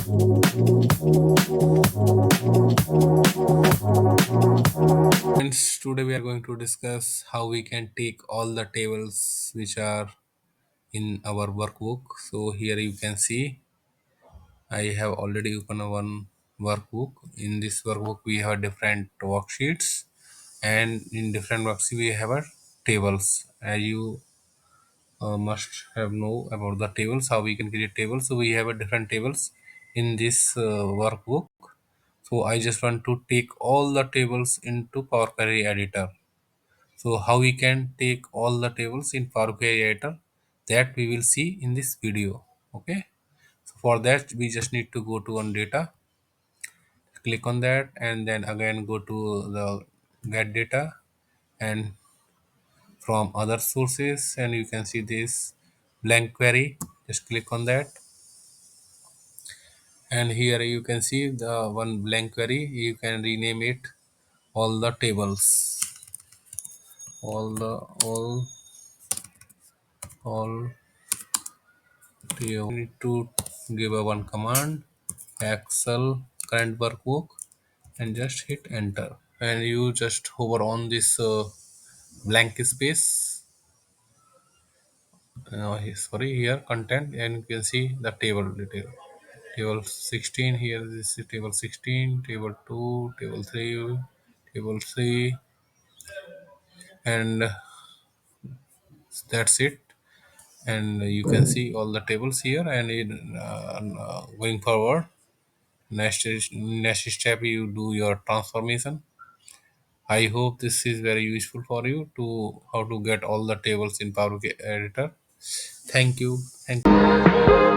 Friends, today we are going to discuss how we can take all the tables which are in our workbook. So here you can see I have already opened one workbook. In this workbook we have different worksheets, and in different worksheets we have a tables. As you must have know about the tables, how we can create tables. So we have a different tables in this workbook. So I just want to take all the tables into Power Query editor. So how we can take all the tables in Power Query editor, that we will see in this video. Okay. So for that we just need to go to on data, click on that, and then again go to the get data, and from other sources, and you can see this blank query. Just click on that, and here you can see the one blank query. You can rename it all the tables, all all you need to give a one command, excel current workbook, and just hit enter, and you just hover on this blank space, sorry, here content, and you can see the table detail. Table 16, here this is table 16, table 2, table 3, table 3, and that's it. And you can see all the tables here, and going forward, next step you do your transformation. I hope this is very useful for you to how to get all the tables in Power Editor. Thank you. Thank you.